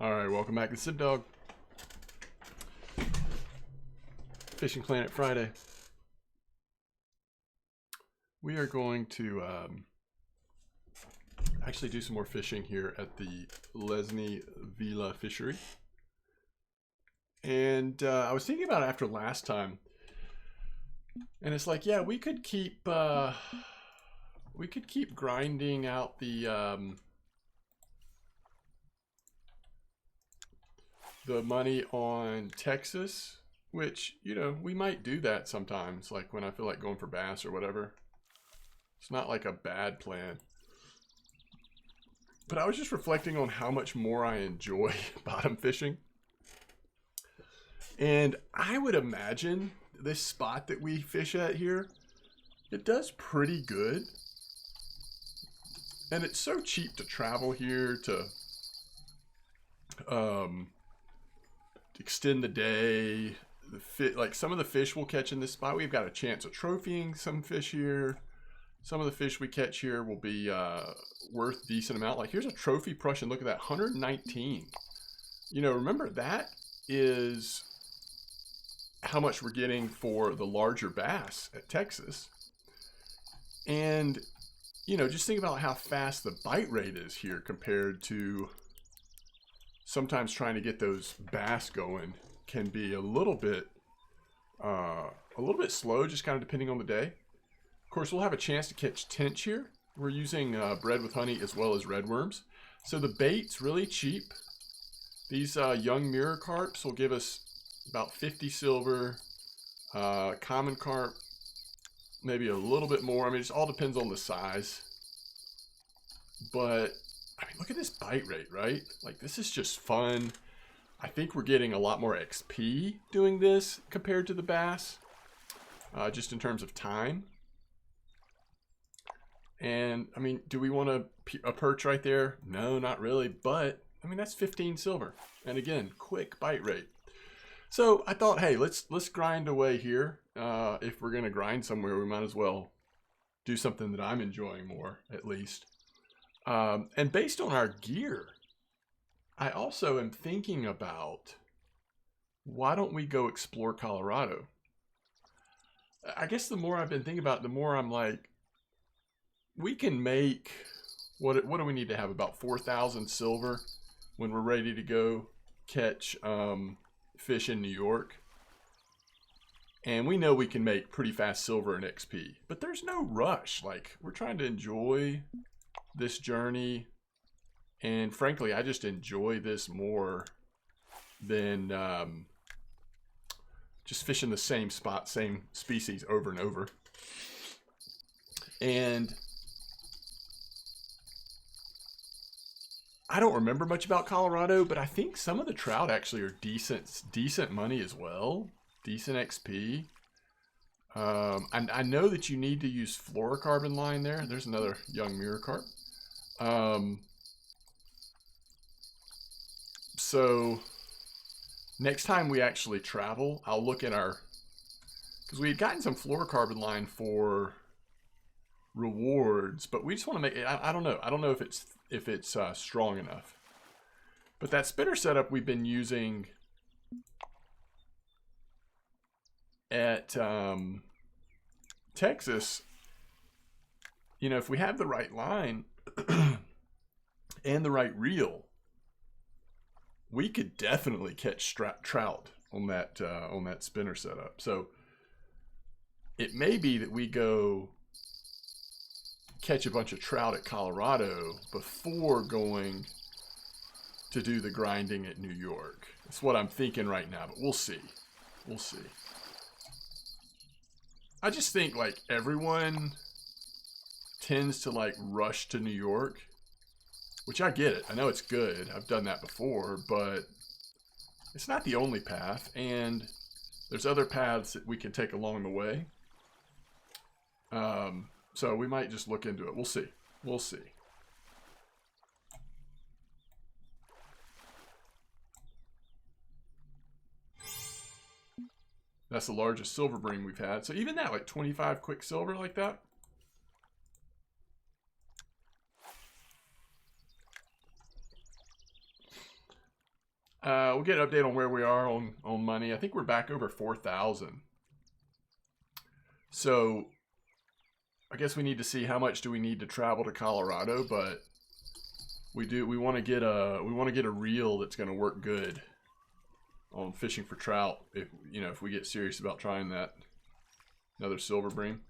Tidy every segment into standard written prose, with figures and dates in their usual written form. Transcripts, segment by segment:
Alright, welcome back to Sib Dog. Fishing Planet Friday. We are going to actually do some more fishing here at the Lesney Villa Fishery. And I was thinking about it after last time. And it's like, yeah, we could keep grinding out the money on Texas, which, you know, we might do that sometimes, like when I feel like going for bass or whatever. It's not like a bad plan. But I was just reflecting on how much more I enjoy bottom fishing. And I would imagine this spot that we fish at here, it does pretty good. And it's so cheap to travel here to extend the day. Like some of the fish we'll catch in this spot, we've got a chance of trophying some fish here. Some of the fish we catch here will be worth a decent amount. Like here's a trophy Prussian. Look at that, 119. You know, remember that is how much we're getting for the larger bass at Texas. And, you know, just think about how fast the bite rate is here compared to sometimes trying to get those bass going can be a little bit slow, just kind of depending on the day. Of course, we'll have a chance to catch tench here. We're using bread with honey as well as red worms. So the bait's really cheap. These young mirror carps will give us about 50 silver. Common carp, maybe a little bit more. I mean, it just all depends on the size. But, I mean, look at this bite rate, right? Like, this is just fun. I think we're getting a lot more XP doing this compared to the bass, just in terms of time. And, I mean, do we want a perch right there? No, not really. But, I mean, that's 15 silver. And again, quick bite rate. So I thought, hey, let's grind away here. If we're going to grind somewhere, we might as well do something that I'm enjoying more, at least. And based on our gear, I also am thinking about, why don't we go explore Colorado? I guess the more I've been thinking about it, the more I'm like, we can make, what do we need to have? About 4,000 silver when we're ready to go catch fish in New York. And we know we can make pretty fast silver and XP. But there's no rush. Like, we're trying to enjoy this journey. And frankly, I just enjoy this more than just fishing the same spot, same species over and over. And I don't remember much about Colorado, but I think some of the trout actually are decent money as well. Decent XP. I know that you need to use fluorocarbon line there. There's another young mirror carp. So next time we actually travel, I'll look at our, because we had gotten some fluorocarbon line for rewards, but we just want to make it, I don't know. I don't know if it's strong enough. But that spinner setup we've been using at Texas, you know, if we have the right line and the right reel, we could definitely catch trout on that spinner setup. So it may be that we go catch a bunch of trout at Colorado before going to do the grinding at New York. That's what I'm thinking right now, but we'll see. We'll see. I just think like everyone tends to like rush to New York, which I get it. I know it's good. I've done that before, but it's not the only path, and there's other paths that we can take along the way. So we might just look into it. We'll see. We'll see. That's the largest silver bream we've had. So even that, like 25 quick silver like that. We'll get an update on where we are on money. I think we're back over 4,000. So I guess we need to see how much do we need to travel to Colorado, but we want to get a reel that's going to work good on fishing for trout if we get serious about trying that another silver bream.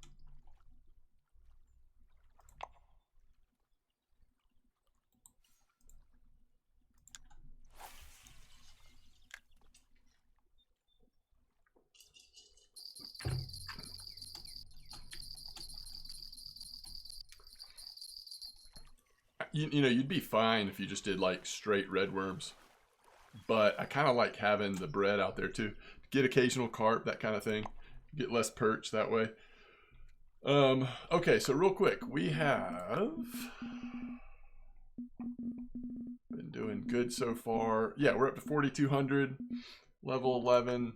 You'd be fine if you just did like straight red worms, but I kind of like having the bread out there too. Get occasional carp, that kind of thing. Get less perch that way. Okay, so real quick, we have been doing good so far. Yeah, we're up to 4,200, level 11.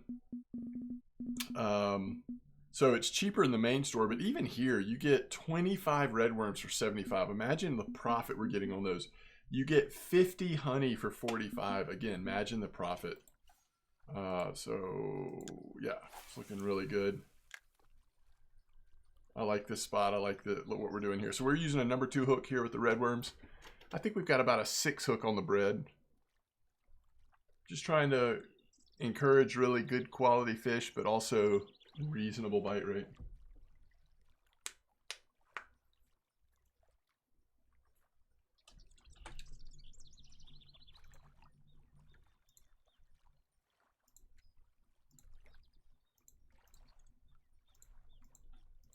So it's cheaper in the main store, but even here, you get 25 red worms for 75. Imagine the profit we're getting on those. You get 50 honey for 45. Again, imagine the profit. So yeah, it's looking really good. I like this spot. I like what we're doing here. So we're using a number 2 hook here with the red worms. I think we've got about a 6 hook on the bread. Just trying to encourage really good quality fish, but also reasonable bite rate.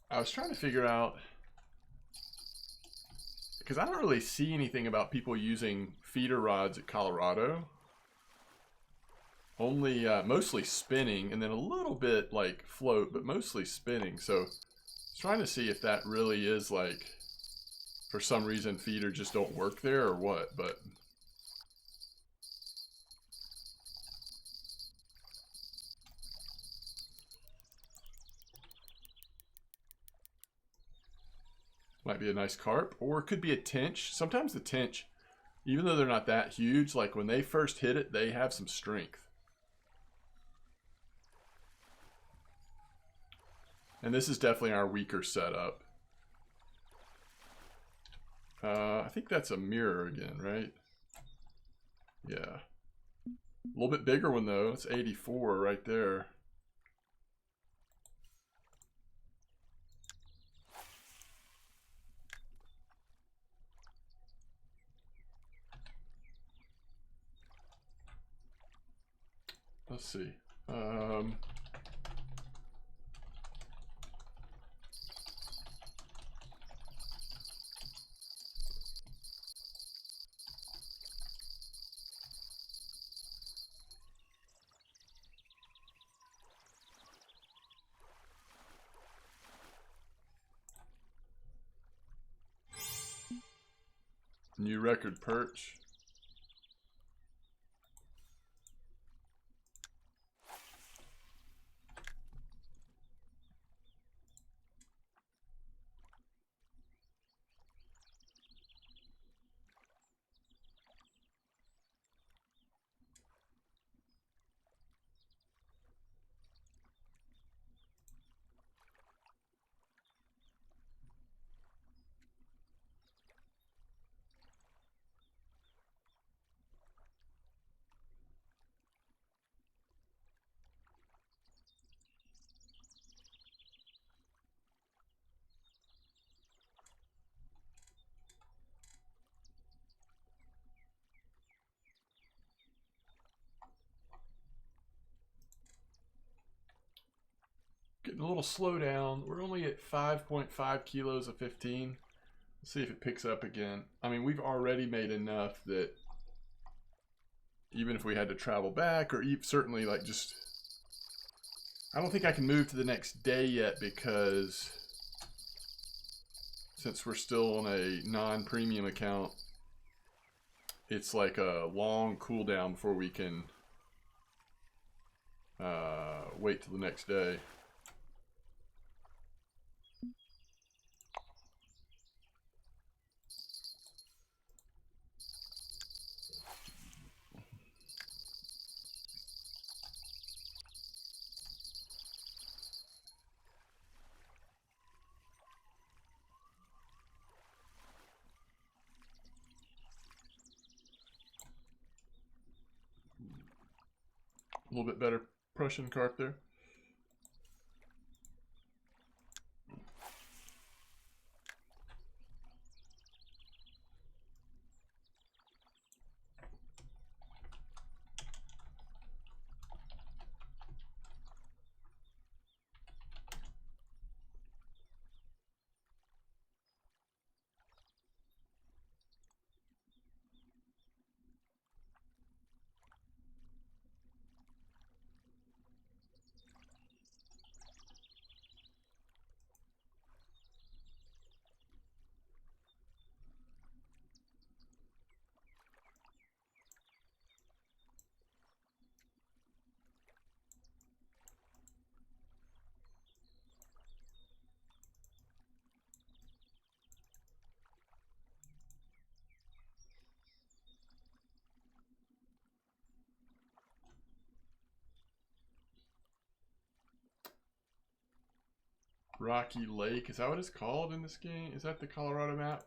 I was trying to figure out, because I don't really see anything about people using feeder rods at Colorado. Only mostly spinning, and then a little bit like float, but mostly spinning. So I was trying to see if that really is like, for some reason, feeder just don't work there or what, but might be a nice carp, or it could be a tench. Sometimes the tench, even though they're not that huge, like when they first hit it, they have some strength. And this is definitely our weaker setup. I think that's a mirror again, right? Yeah. A little bit bigger one though. It's 84 right there. Let's see. New record perch. Getting a little slow down. We're only at 5.5 kilos of 15. Let's see if it picks up again. I mean, we've already made enough that even if we had to travel back, or certainly like just, I don't think I can move to the next day yet, because since we're still on a non-premium account, it's like a long cooldown before we can wait till the next day. little bit better Prussian carp there. Rocky Lake, is that what it's called in this game? Is that the Colorado map?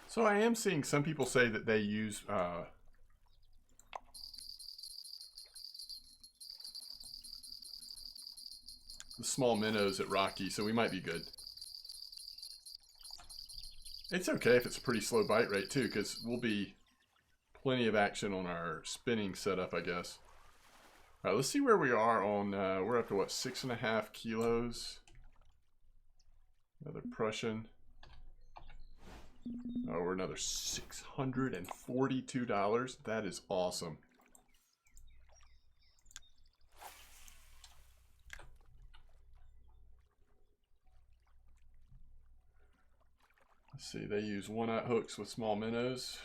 So I am seeing some people say that they use the small minnows at Rocky, so we might be good. It's okay if it's a pretty slow bite rate too, because we'll be plenty of action on our spinning setup, I guess. All right, let's see where we are on, we're up to what, 6.5 kilos? Another Prussian. Oh, we're another $642. That is awesome. Let's see, they use 1-aught hooks with small minnows.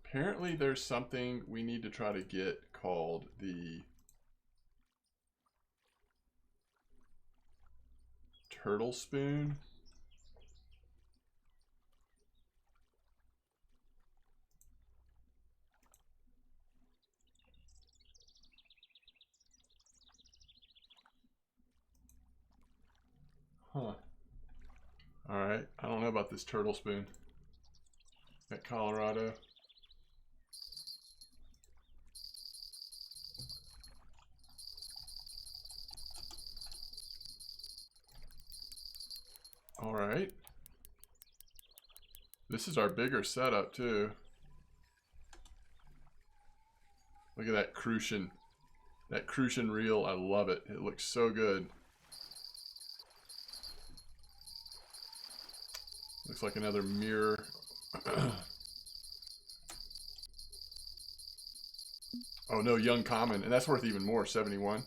Apparently there's something we need to try to get called the turtle spoon. Huh. Alright, I don't know about this turtle spoon at Colorado. Alright. This is our bigger setup too. Look at that crucian. That crucian reel, I love it. It looks so good. Looks like another mirror. Oh no, young common, and that's worth even more, 71.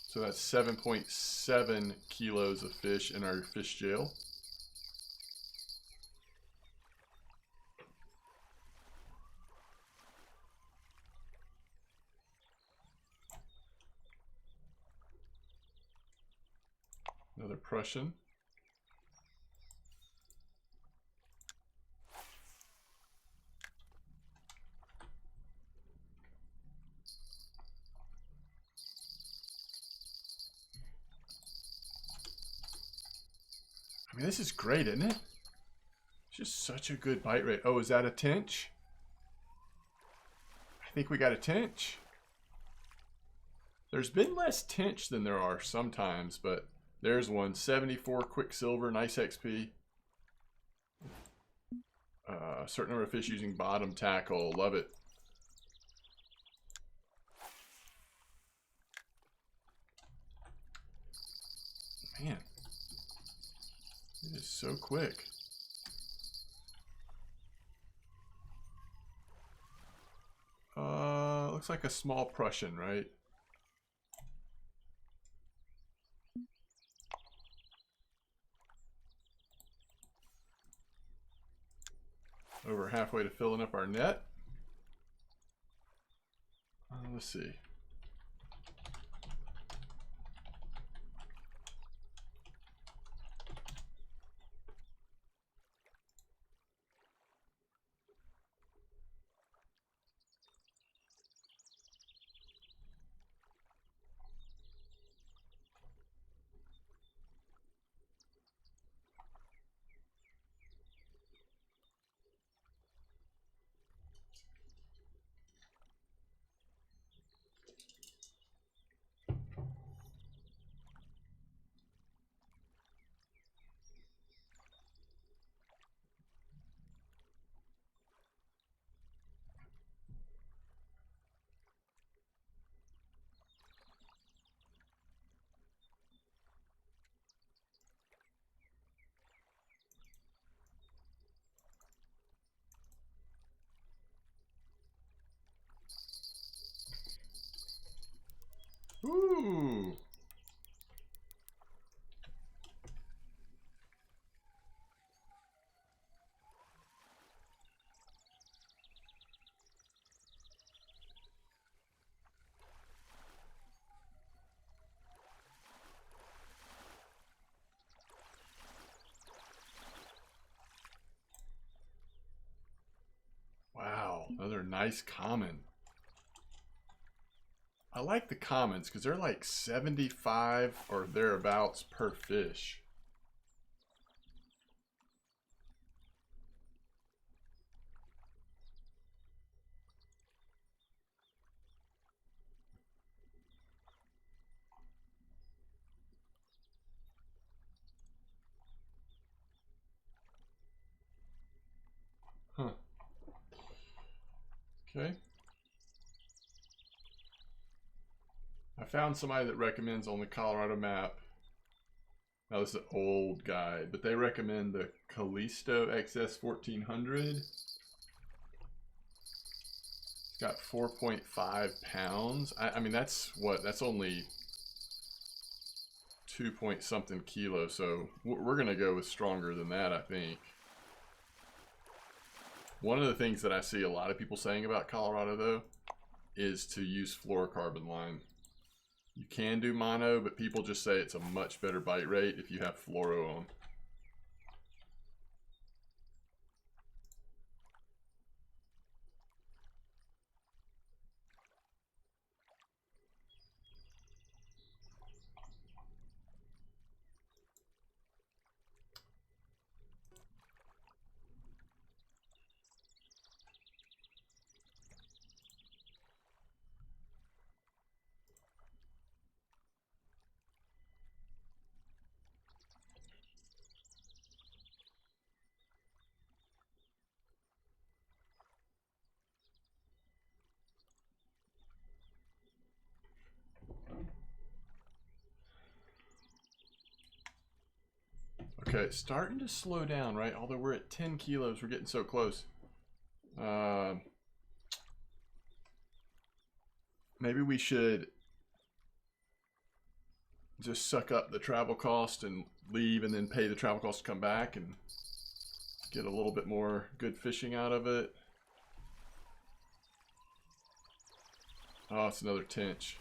So that's 7.7 kilos of fish in our fish jail. Another Prussian. I mean, this is great, isn't it? It's just such a good bite rate. Oh, is that a tench? I think we got a tench. There's been less tench than there are sometimes, but there's one. 74 Quicksilver, nice XP. A certain number of fish using bottom tackle. Love it. Man, it is so quick. Looks like a small Prussian, right? Over halfway to filling up our net. Let's see. Ooh. Wow, another nice common. I like the commons because they're like 75 or thereabouts per fish. Huh. Okay. I found somebody that recommends on the Colorado map. Now this is an old guide, but they recommend the Callisto XS 1400. It's got 4.5 pounds. I mean, that's what? That's only 2 point something kilos. So we're going to go with stronger than that, I think. One of the things that I see a lot of people saying about Colorado, though, is to use fluorocarbon line. You can do mono, but people just say it's a much better bite rate if you have fluoro on. Okay, it's starting to slow down, right? Although we're at 10 kilos, we're getting so close. Maybe we should just suck up the travel cost and leave and then pay the travel cost to come back and get a little bit more good fishing out of it. Oh, it's another tench.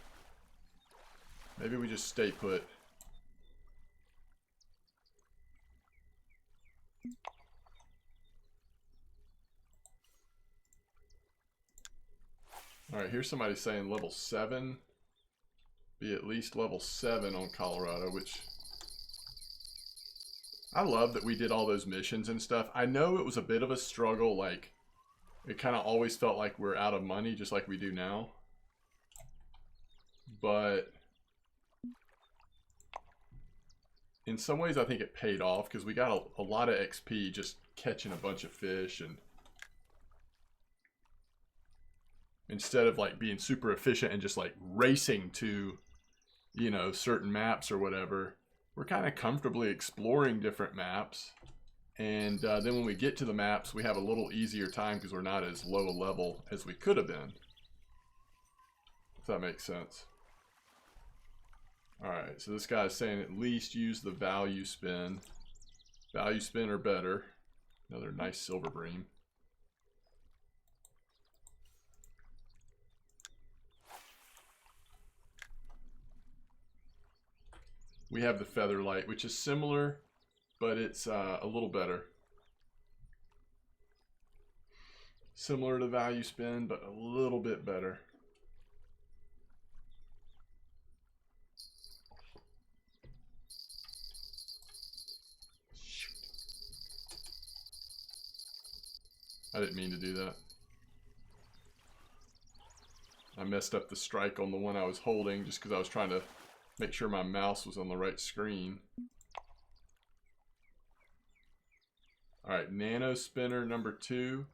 Maybe we just stay put. Alright, here's somebody saying level 7. Be at least level 7 on Colorado, which I love that we did all those missions and stuff. I know it was a bit of a struggle, like it kind of always felt like we're out of money, just like we do now. But in some ways I think it paid off because we got a lot of XP just catching a bunch of fish, and instead of like being super efficient and just like racing to, you know, certain maps or whatever, we're kind of comfortably exploring different maps. And then when we get to the maps, we have a little easier time because we're not as low a level as we could have been. If that makes sense. Alright, so this guy's saying at least use the value spin. Value spin or better. Another nice silver bream. We have the Featherlight, which is similar, but it's a little better. Similar to value spin, but a little bit better. Shoot. I didn't mean to do that. I messed up the strike on the one I was holding just because I was trying to make sure my mouse was on the right screen. Alright, Nano Spinner number 2.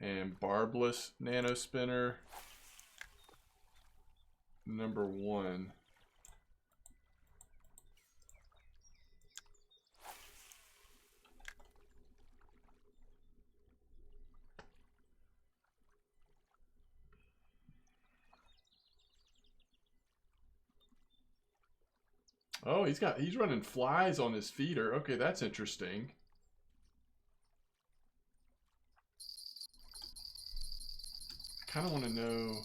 And Barbless Nano Spinner number 1. Oh, he's running flies on his feeder. Okay, that's interesting. I kind of want to know.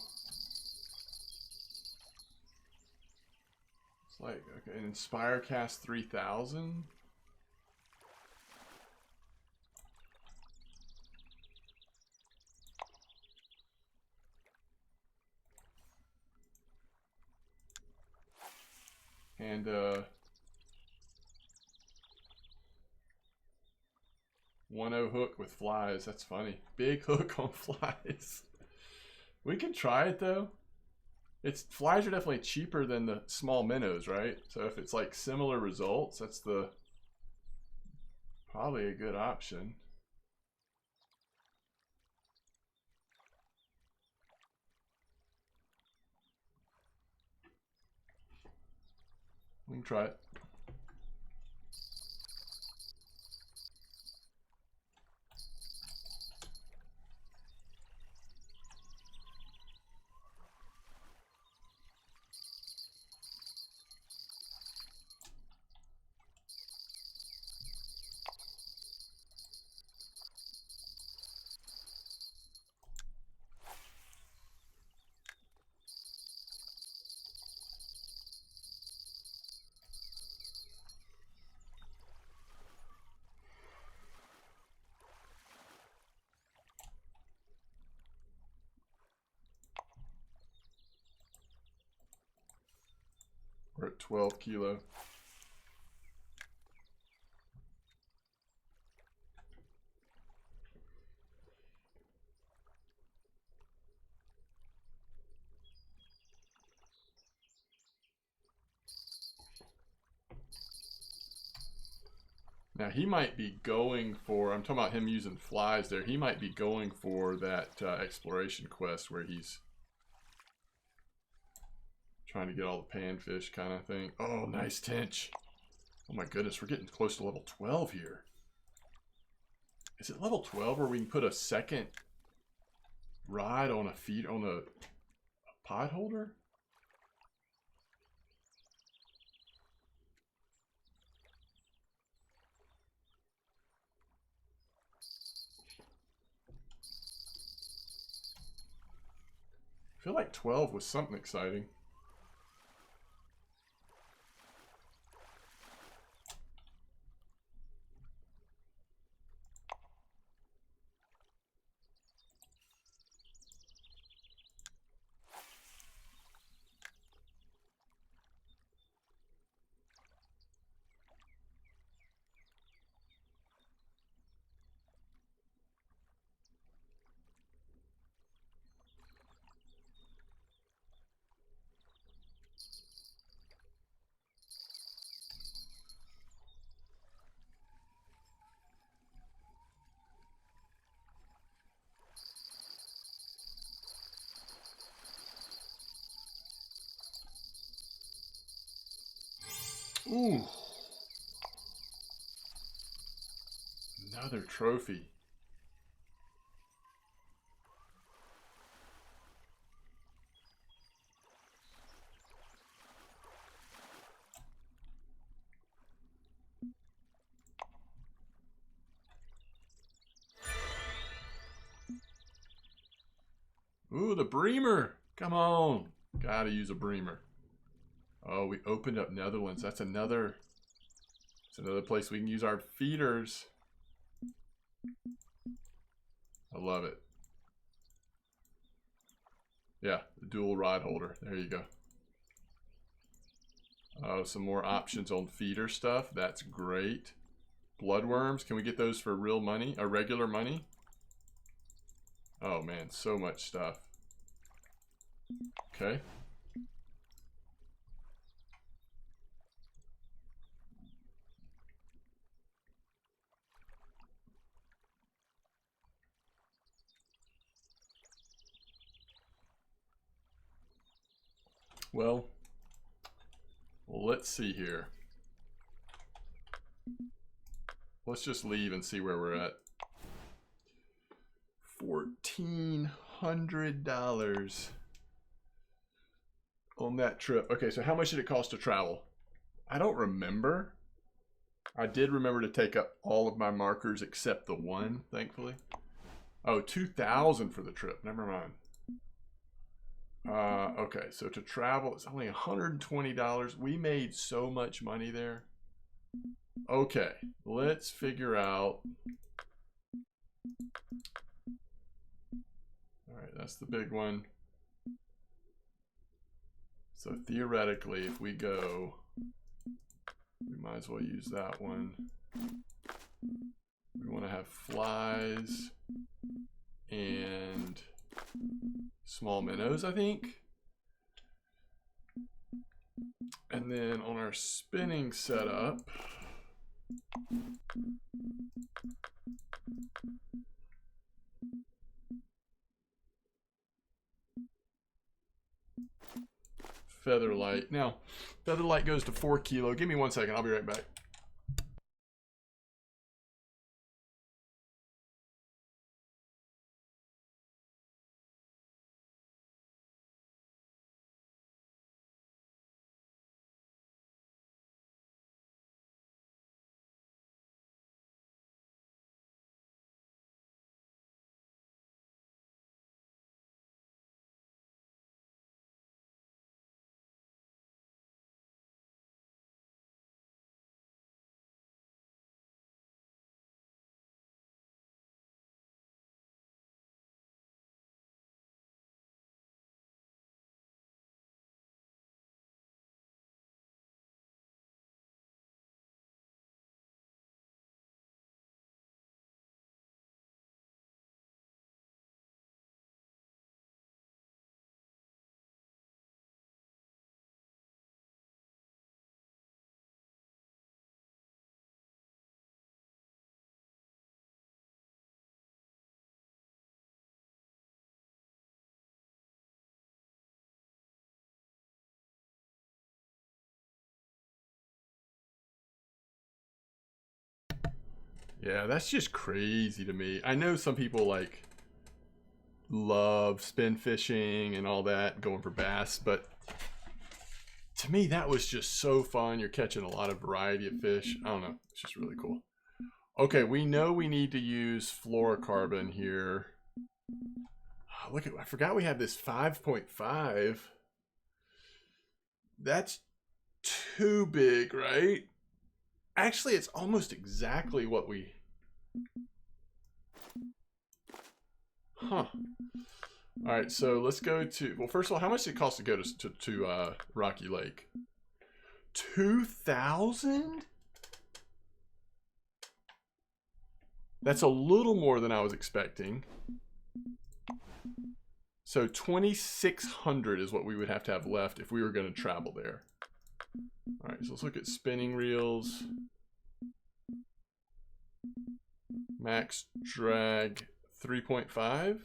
It's like, okay, an Inspirecast 3000. And 1-0 hook with flies. That's funny. Big hook on flies. We can try it though. Flies are definitely cheaper than the small minnows, right? So if it's like similar results, that's probably a good option. We can try it. We're at 12 kilo. Now he might be going for, I'm talking about him using flies there, he might be going for that exploration quest where he's trying to get all the panfish kind of thing. Oh, nice tench. Oh my goodness, we're getting close to level 12 here. Is it level 12 where we can put a second rod on a feed on a pod holder? I feel like 12 was something exciting. Ooh. Another trophy. Ooh, the Bremer. Come on. Gotta use a Bremer. Oh, we opened up Netherlands. That's another place we can use our feeders. I love it. Yeah, the dual rod holder. There you go. Oh, some more options on feeder stuff. That's great. Bloodworms. Can we get those for real money? Or regular money? Oh man, so much stuff. Okay. Well, let's see here. Let's just leave and see where we're at. $1,400 on that trip. Okay, so how much did it cost to travel? I don't remember. I did remember to take up all of my markers except the one, thankfully. Oh, $2,000 for the trip. Never mind. Okay, so to travel, it's only $120. We made so much money there. Okay, let's figure out. All right, that's the big one. So theoretically, if we go, we might as well use that one. We want to have flies and small minnows, I think. And then on our spinning setup, Featherlight. Now, Featherlight goes to 4 kilo. Give me 1 second. I'll be right back. Yeah, that's just crazy to me. I know some people like love spin fishing and all that, going for bass, but to me that was just so fun. You're catching a lot of variety of fish. I don't know, it's just really cool. Okay, we know we need to use fluorocarbon here. Oh, look at, I forgot we have this 5.5. That's too big, right? Actually, it's almost exactly what we... Huh. All right, so let's go to... Well, first of all, how much did it cost to go to Rocky Lake? 2,000? That's a little more than I was expecting. So 2,600 is what we would have to have left if we were going to travel there. All right, so let's look at spinning reels. Max drag 3.5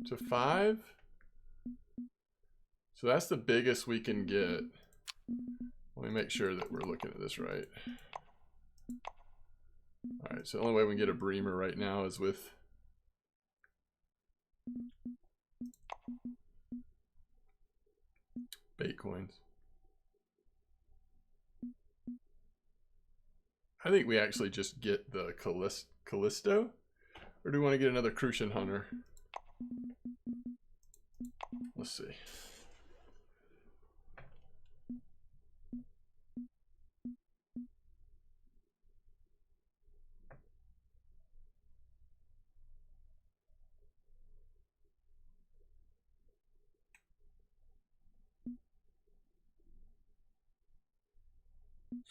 to 5. So that's the biggest we can get. Let me make sure that we're looking at this right. All right, so the only way we can get a Bremer right now is with bait coins. I think we actually just get the Callisto, or do we want to get another Crucian Hunter? Let's see.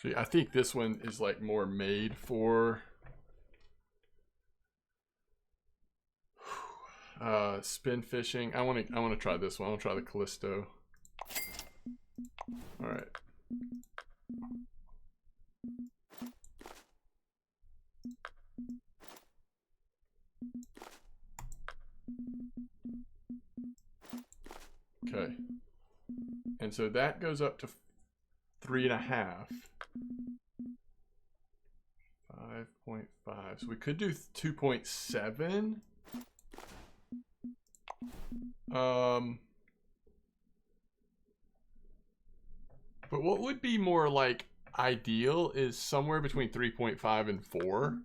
See, I think this one is like more made for spin fishing. I want to try this one. I'll try the Callisto. All right. Okay. And so that goes up to 3.5. 5.5. So we could do 2.7. But what would be more like ideal is somewhere between 3.5 and 4.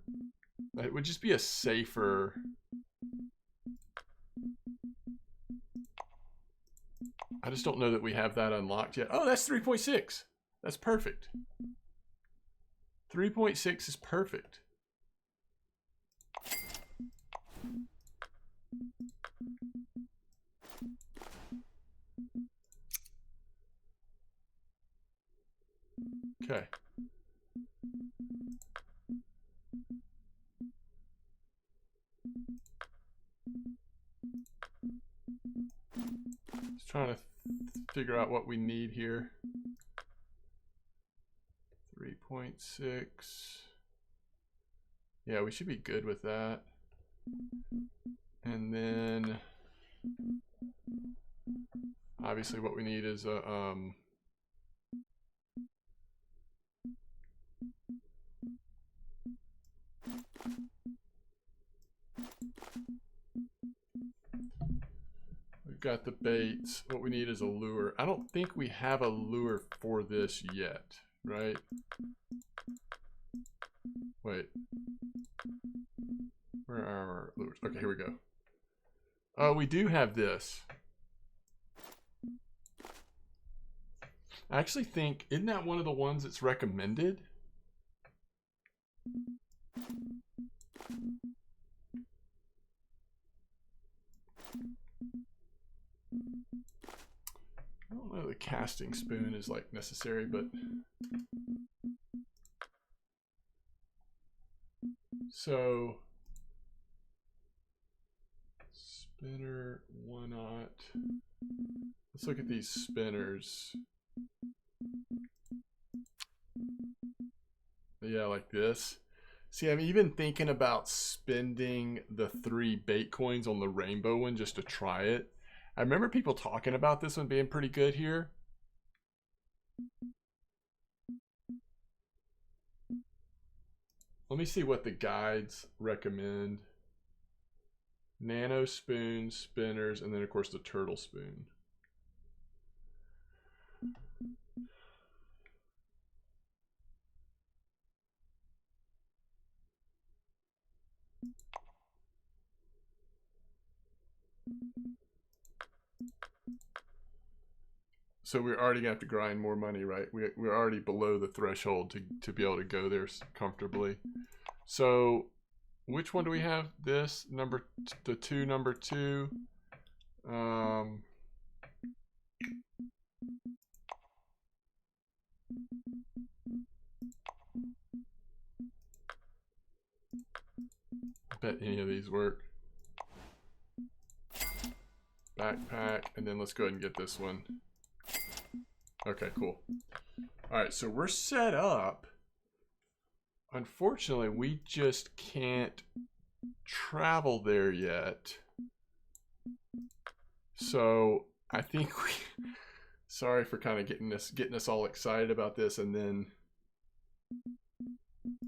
It would just be a safer. I just don't know that we have that unlocked yet. Oh, that's 3.6. That's perfect. 3.6 is perfect. Okay. Just trying to figure out what we need here. 3.6. Yeah, we should be good with that. And then obviously what we need is a we've got the baits. What we need is a lure. I don't think we have a lure for this yet, right? Wait. Where are our lures? Okay, here we go. Oh, we do have this. I actually think, isn't that one of the ones that's recommended? I don't know the casting spoon is like necessary, but so spinner 1/0. Let's look at these spinners. Yeah, like this. See, I'm even thinking about spending the 3 bait coins on the rainbow one just to try it. I remember people talking about this one being pretty good here. Let me see what the guides recommend. Nano spoons, spinners, and then of course the turtle spoon. So we're already gonna have to grind more money, right? We're already below the threshold to be able to go there comfortably. So which one do we have? This number, the number 2. I bet any of these work. Backpack, and then let's go ahead and get this one. Okay, cool. All right, so we're set up. Unfortunately, we just can't travel there yet. So I think Sorry for kind of getting us all excited about this and then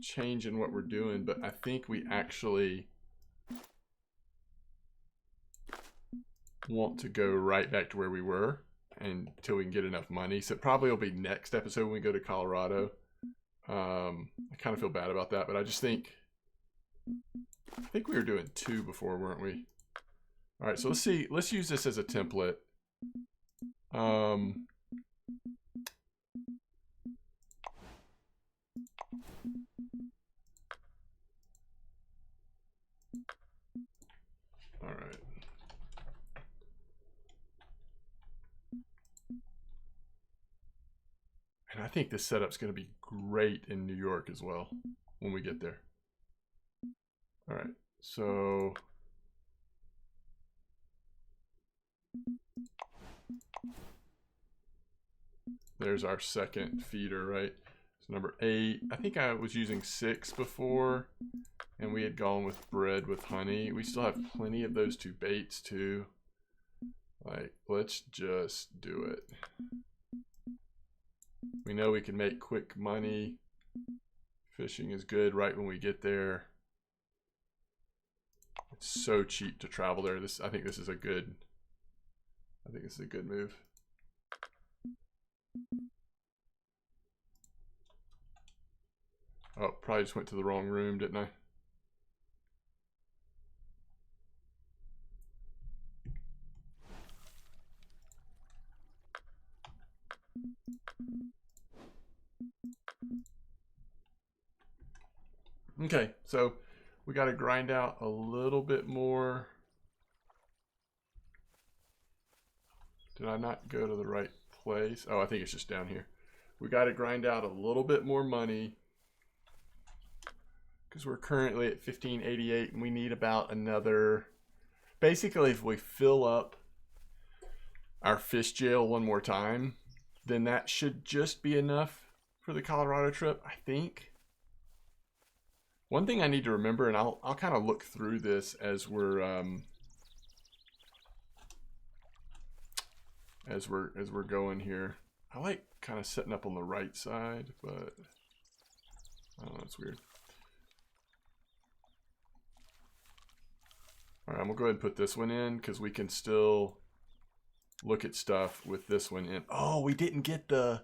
changing what we're doing, but I think we actually want to go right back to where we were until we can get enough money. So it probably will be next episode when we go to Colorado. I kind of feel bad about that, but I think we were doing 2 before, weren't we? All right, so let's see. Let's use this as a template. All right. And I think this setup's going to be great in New York as well when we get there. All right, so there's our second feeder, right? So number 8. I think I was using 6 before, and we had gone with bread with honey. We still have plenty of those 2 baits too. Like, let's just do it. We know we can make quick money. Fishing is good right when we get there. It's so cheap to travel there. I think this is a good move. Oh, probably just went to the wrong room, didn't I? Okay, so we got to grind out a little bit more. Did I not go to the right place? Oh, I think it's just down here. We got to grind out a little bit more money because we're currently at 1588 and we need about another. Basically, if we fill up our fish jail one more time, then that should just be enough for the Colorado trip, I think. One thing I need to remember, and I'll kind of look through this as we're going here. I like kind of setting up on the right side, but I don't know, it's weird. All right, I'm gonna go ahead and put this one in because we can still look at stuff with this one in. Oh, we didn't get the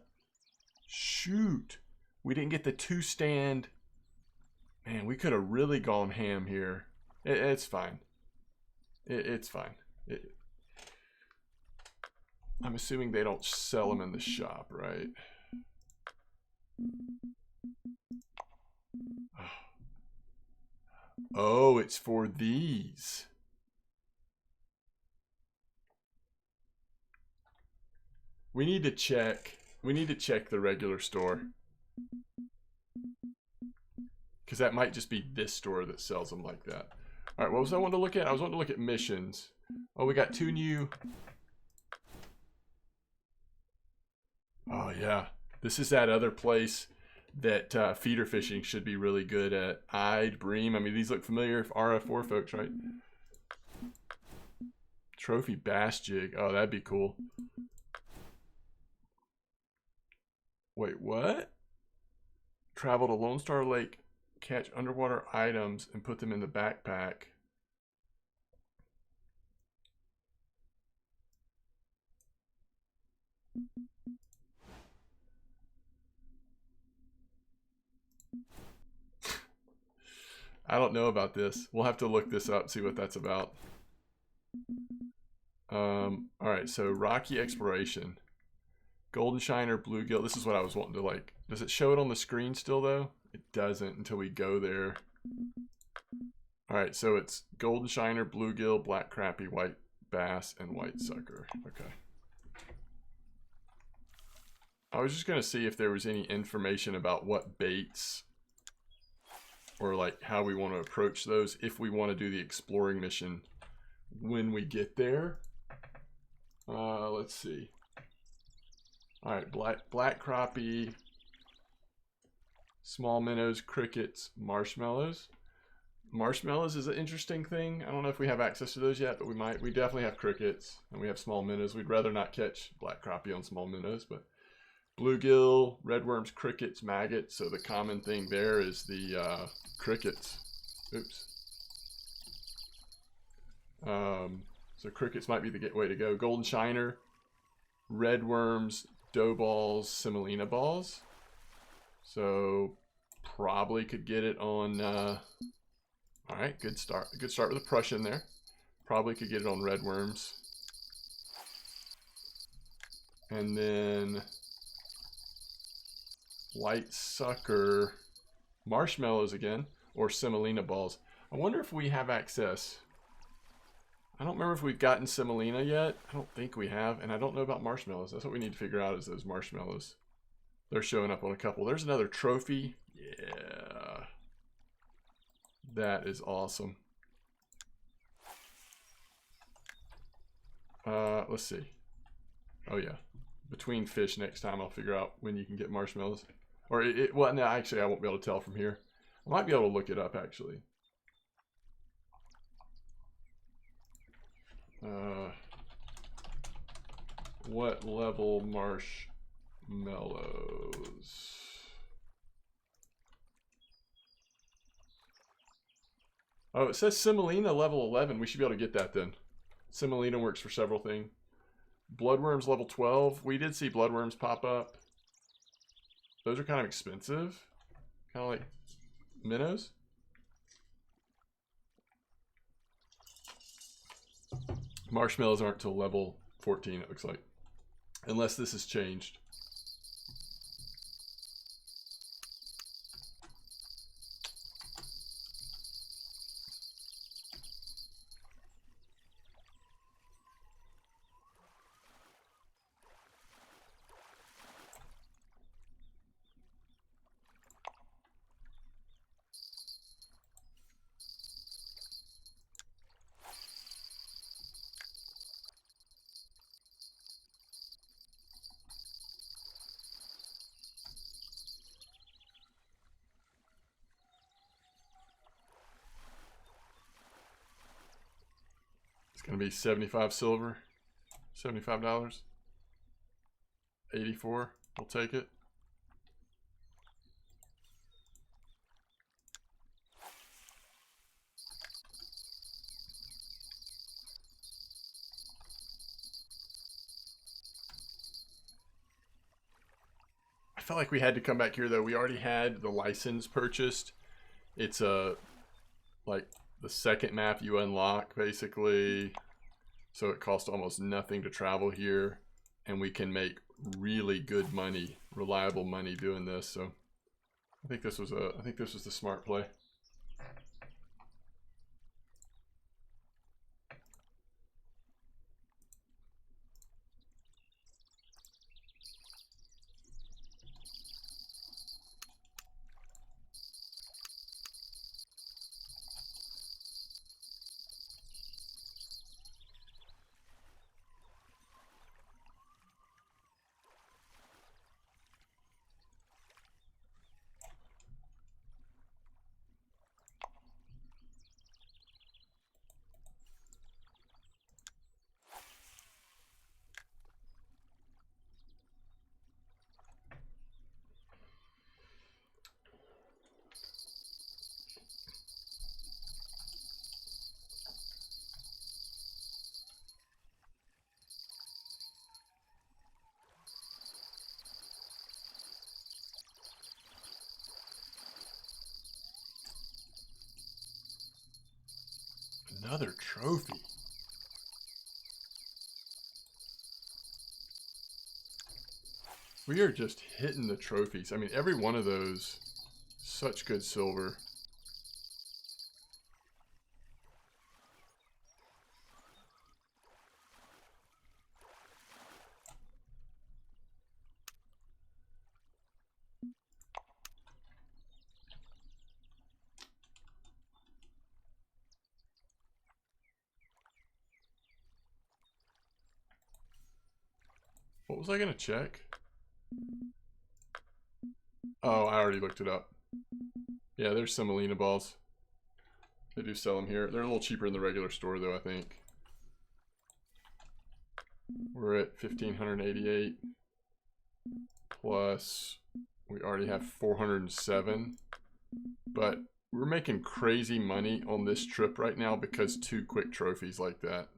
we didn't get the 2 stand. Man, we could have really gone ham here. It's fine. It's fine. I'm assuming they don't sell them in the shop, right? Oh, it's for these. We need to check. We need to check the regular store. Because that might just be this store that sells them like that. All right, what was I wanting to look at? I was wanting to look at missions. Oh, we got 2 new. Oh, yeah. This is that other place that feeder fishing should be really good at. Ide, Bream. I mean, these look familiar. RF4 folks, right? Trophy bass jig. Oh, that'd be cool. Wait, what? Travel to Lone Star Lake, catch underwater items, and put them in the backpack. I don't know about this. We'll have to look this up, see what that's about. All right, so Rocky Exploration. Golden Shiner, Bluegill. This is what I was wanting to like. Does it show it on the screen still though? It doesn't until we go there. All right, so it's Golden Shiner, Bluegill, Black Crappie, White Bass, and White Sucker. Okay. I was just gonna see if there was any information about what baits or like how we want to approach those if we want to do the exploring mission when we get there. Let's see. All right, black crappie, small minnows, crickets, marshmallows. Marshmallows is an interesting thing. I don't know if we have access to those yet, but we might. We definitely have crickets, and we have small minnows. We'd rather not catch black crappie on small minnows, but bluegill, redworms, crickets, maggots. So the common thing there is the crickets. Oops. So crickets might be the way to go. Golden shiner, redworms, dough balls, semolina balls. So probably could get it on... all right, good start. Good start with a Prussian there. Probably could get it on redworms. And then white sucker, marshmallows again, or semolina balls. I wonder if we have access. I don't remember if we've gotten semolina yet. I don't think we have, and I don't know about marshmallows. That's what we need to figure out is those marshmallows. They're showing up on a couple. There's another trophy. Yeah. That is awesome. Let's see. Oh yeah. Between fish next time I'll figure out when you can get marshmallows. Or well, no, actually I won't be able to tell from here. I might be able to look it up actually. What level marshmallows? Oh, it says semolina level 11. We should be able to get that then. Semolina works for several things. Bloodworms level 12. We did see bloodworms pop up. Those are kind of expensive. Kind of like minnows. Marshmallows aren't till level 14, it looks like. Unless this has changed. It's going to be 75 silver, $75, 84. We'll take it. I felt like we had to come back here though. We already had the license purchased. It's like the second map you unlock basically. So it costs almost nothing to travel here, and we can make really good money, reliable money doing this. So I think this was the smart play. Another trophy. We are just hitting the trophies. I mean, every one of those, such good silver. What was I gonna check? Oh, I already looked it up. Yeah, there's semolina balls. They do sell them here. They're a little cheaper in the regular store though, I think. We're at 1,588 plus we already have 407, but we're making crazy money on this trip right now because 2 quick trophies like that.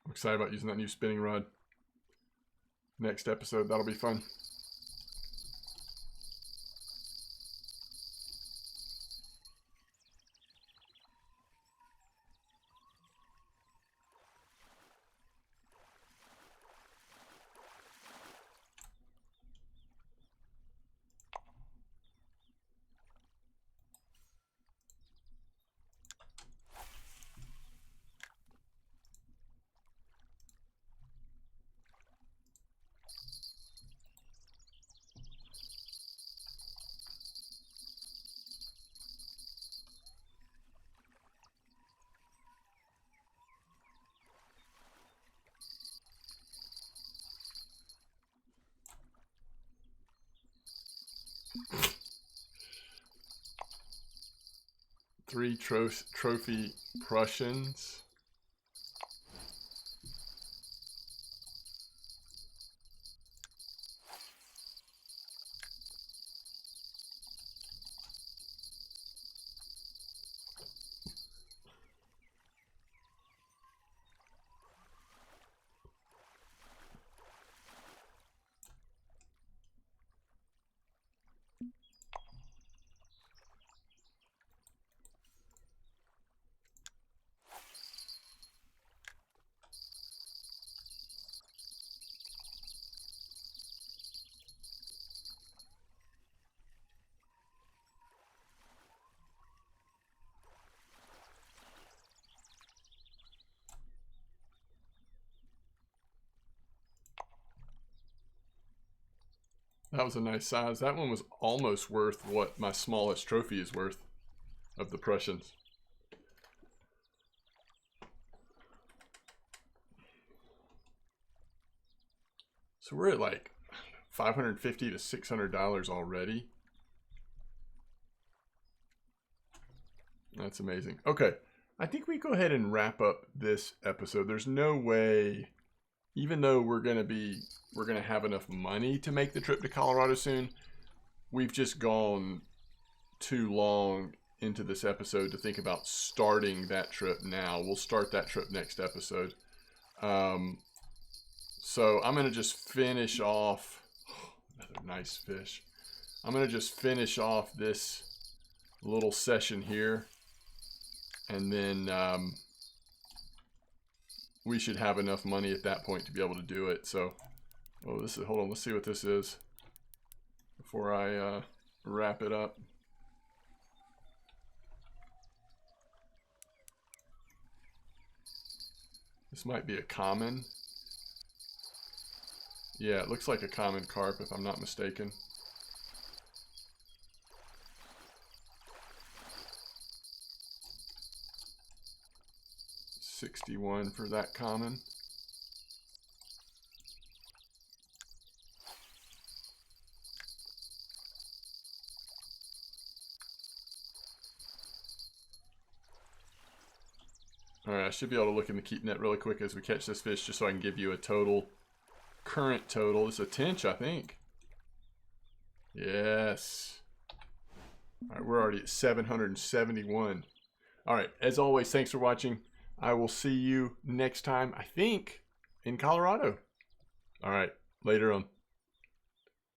I'm excited about using that new spinning rod. Next episode, that'll be fun. Three trophy Prussians. That was a nice size. That one was almost worth what my smallest trophy is worth of the Prussians. So we're at like $550 to $600 already. That's amazing. Okay, I think we go ahead and wrap up this episode. There's no way, even though we're gonna have enough money to make the trip to Colorado soon, we've just gone too long into this episode to think about starting that trip now. We'll start that trip next episode. So I'm gonna just finish off. Another nice fish. I'm gonna just finish off this little session here, and then we should have enough money at that point to be able to do it. So, oh, this is, hold on, let's see what this is before I wrap it up. This might be a common. Yeah, it looks like a common carp if I'm not mistaken. $61 for that common. Alright, I should be able to look in the keep net really quick as we catch this fish just so I can give you a total, current total. It's a tench, I think. Yes. Alright, we're already at 771. Alright, as always, thanks for watching. I will see you next time, I think, in Colorado. Alright, later on.